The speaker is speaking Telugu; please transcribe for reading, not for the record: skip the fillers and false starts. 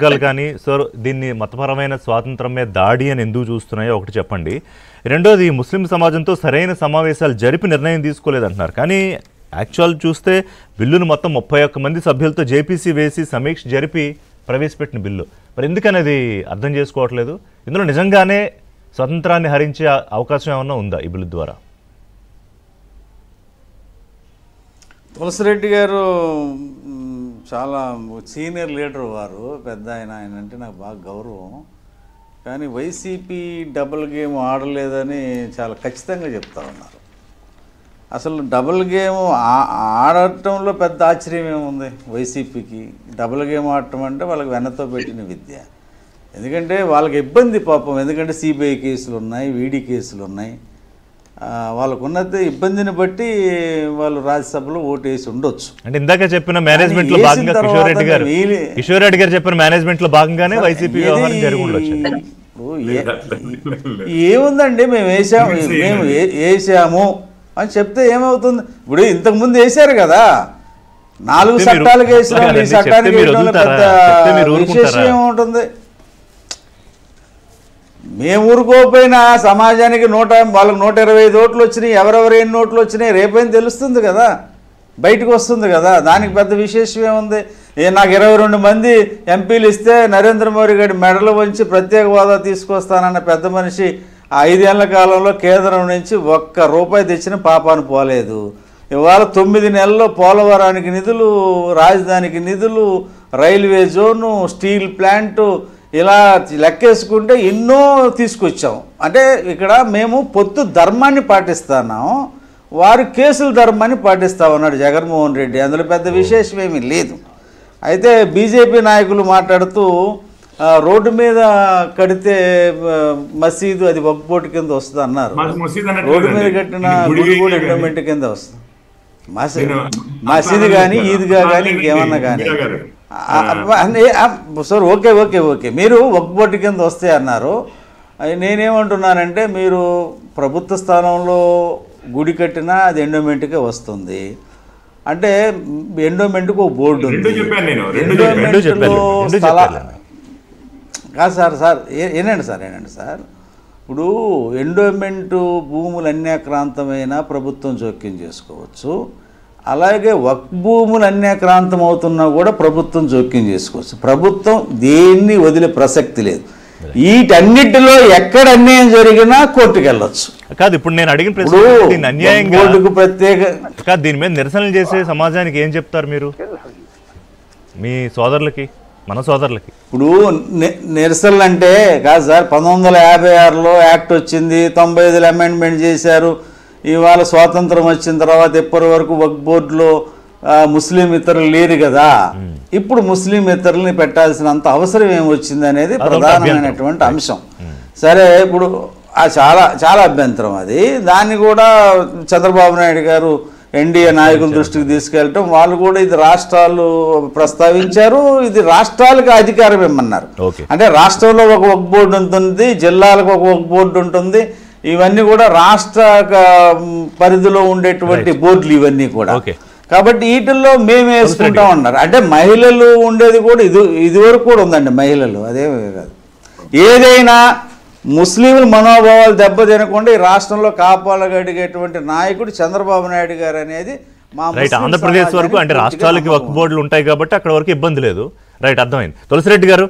కానీ సో దీన్ని మతపరమైన స్వాతంత్రం మీద దాడి అని ఎందుకు చూస్తున్నాయో ఒకటి చెప్పండి. రెండోది ముస్లిం సమాజంతో సరైన సమావేశాలు జరిపి నిర్ణయం తీసుకోలేదంటున్నారు. కానీ యాక్చువల్ చూస్తే బిల్లును మొత్తం 31 మంది సభ్యులతో జేపీసీ వేసి సమీక్ష జరిపి ప్రవేశపెట్టిన బిల్లు. మరి ఎందుకనేది అర్థం చేసుకోవట్లేదు. ఇందులో నిజంగానే స్వతంత్రాన్ని హరించే అవకాశం ఏమన్నా ఉందా ఈ బిల్లు ద్వారా? తులసిరెడ్డి గారు చాలా సీనియర్ లీడర్, వారు పెద్ద ఆయన అంటే నాకు బాగా గౌరవం. కానీ వైసీపీ డబుల్ గేమ్ ఆడలేదని చాలా ఖచ్చితంగా చెప్తా ఉన్నారు. అసలు డబుల్ గేమ్ ఆడటంలో పెద్ద ఆశ్చర్యం ఏముంది వైసీపీకి? డబుల్ గేమ్ ఆడటం అంటే వాళ్ళకి వెన్నతో పెట్టిన విద్య. ఎందుకంటే వాళ్ళకి ఇబ్బంది పాపం, ఎందుకంటే సిబిఐ కేసులు ఉన్నాయి, ఈడీ కేసులు ఉన్నాయి. వాళ్ళకున్నది ఇబ్బందిని బట్టి వాళ్ళు రాజ్యసభలో ఓటు వేసి ఉండొచ్చు. అంటే ఇందాక చెప్పిన మేనేజ్మెంట్ లో భాగంగా కిషోర్ రెడ్డి గారు చెప్పిన మేనేజ్మెంట్ లో భాగంగానే వైసీపీ వ్యవహారం జరిగి ఉండొచ్చు. ఏముందండి, మేము వేసాము అని చెప్తే ఏమవుతుంది? ఇప్పుడు ఇంతకుముందు వేశారు కదా, 4 చట్టాలకు వేసినాం, ఈ చట్టానికి పెద్ద విశేషం ఏముంటుంది? మేము ఊరుకోపోయినా సమాజానికి వాళ్ళకి 125 ఓట్లు వచ్చినాయి, ఎవరెవరు ఎన్ని ఓట్లు వచ్చినాయి రేపైనా తెలుస్తుంది కదా, బయటకు వస్తుంది కదా. దానికి పెద్ద విశేషం ఏముంది? నాకు 22 మంది ఎంపీలు ఇస్తే నరేంద్ర మోడీ గారి మెడలు వంచి ప్రత్యేక హోదా తీసుకొస్తానన్న పెద్ద మనిషి 5 ఏళ్ల కాలంలో కేంద్రం నుంచి ₹1 తెచ్చిన పాపాను పోలేదు. ఇవాళ 9 నెలల్లో పోలవరానికి నిధులు, రాజధానికి నిధులు, రైల్వే జోను, స్టీల్ ప్లాంటు, ఇలా లెక్కేసుకుంటే ఎన్నో తీసుకొచ్చాం. అంటే ఇక్కడ మేము పొత్తు ధర్మాన్ని పాటిస్తున్నాం, వారు కేసుల ధర్మాన్ని పాటిస్తా ఉన్నాడు జగన్మోహన్ రెడ్డి. అందులో పెద్ద విశేషం ఏమీ లేదు. అయితే బీజేపీ నాయకులు మాట్లాడుతూ రోడ్డు మీద కడితే మసీదు అది వక్ఫ్ కింద వస్తుంది అన్నారు. రోడ్డు మీద కట్టిన గుడి కూడా ఎండోమెంట్ కింద వస్తుంది. మసీదు కానీ ఈద్గా కానీ ఇంకేమన్నా కానీ సార్ ఓకే ఓకే ఓకే మీరు వక్ఫ్ కింద వస్తే అన్నారు. నేనేమంటున్నానంటే, మీరు ప్రభుత్వ స్థానంలో గుడి కట్టినా అది ఎండోమెంట్కే వస్తుంది. అంటే ఎండోమెంట్కి ఒక బోర్డు ఉంది. ఎండోమెంట్లో కాదు సార్ ఏనండి సార్ ఇప్పుడు ఎండోమెంటు భూములు అన్యాక్రాంతమైన ప్రభుత్వం జోక్యం చేసుకోవచ్చు. అలాగే వక్ఫ్ భూములు అన్యాక్రాంతం అవుతున్నా కూడా ప్రభుత్వం జోక్యం చేసుకోవచ్చు. ప్రభుత్వం దేన్ని వదిలే ప్రసక్తి లేదు. వీటన్నిటిలో ఎక్కడ అన్యాయం జరిగినా కోర్టుకు వెళ్ళొచ్చు. కాదు, ఇప్పుడు నేను అడిగిన ప్రశ్న ప్రత్యేక దీని మీద నిరసనలు చేసే సమాజానికి ఏం చెప్తారు మీరు, మీ సోదరులకి, మన సోదరులకి? ఇప్పుడు నిరసనలు అంటే కాదు సార్, 1956లో యాక్ట్ వచ్చింది, 95లో అమెండ్మెంట్ చేశారు. ఇవాళ స్వాతంత్రం వచ్చిన తర్వాత ఇప్పటి వరకు వక్ఫ్ బోర్డులో ముస్లిం ఇతరులు లేరు కదా. ఇప్పుడు ముస్లిం ఇతరులని పెట్టాల్సినంత అవసరం ఏమొచ్చింది అనేది ప్రధానమైనటువంటి అంశం. సరే, ఇప్పుడు చాలా చాలా అభ్యంతరం అది. దాన్ని కూడా చంద్రబాబు నాయుడు గారు ఎన్డీఏ నాయకుల దృష్టికి తీసుకెళ్ళటం, వాళ్ళు కూడా ఇది రాష్ట్రాలు ప్రస్తావించారు, ఇది రాష్ట్రాలకు అధికారం ఇమ్మన్నారు. అంటే రాష్ట్రంలో ఒక వక్ఫ్ బోర్డు ఉంటుంది, జిల్లాలకు ఒక వక్ఫ్ బోర్డు ఉంటుంది. ఇవన్నీ కూడా రాష్ట్ర పరిధిలో ఉండేటువంటి బోర్డులు ఇవన్నీ కూడా. కాబట్టి వీటిల్లో మేము వేసుకుంటాం అన్నారు. అంటే మహిళలు ఉండేది కూడా ఇదివరకు కూడా ఉందండి, మహిళలు, అదేమే కాదు. ఏదైనా ముస్లింల మనోభావాలు దెబ్బతినకుండా ఈ రాష్ట్రంలో కాపాడగలిగేటువంటి నాయకుడు చంద్రబాబు నాయుడు గారు అనేది మా ఆంధ్రప్రదేశ్ వరకు. అంటే రాష్ట్రాలకి వక్ఫ్ బోర్డులు ఉంటాయి కాబట్టి అక్కడ వరకు ఇబ్బంది లేదు. రైట్, అర్థమైంది. తులసిరెడ్డి గారు.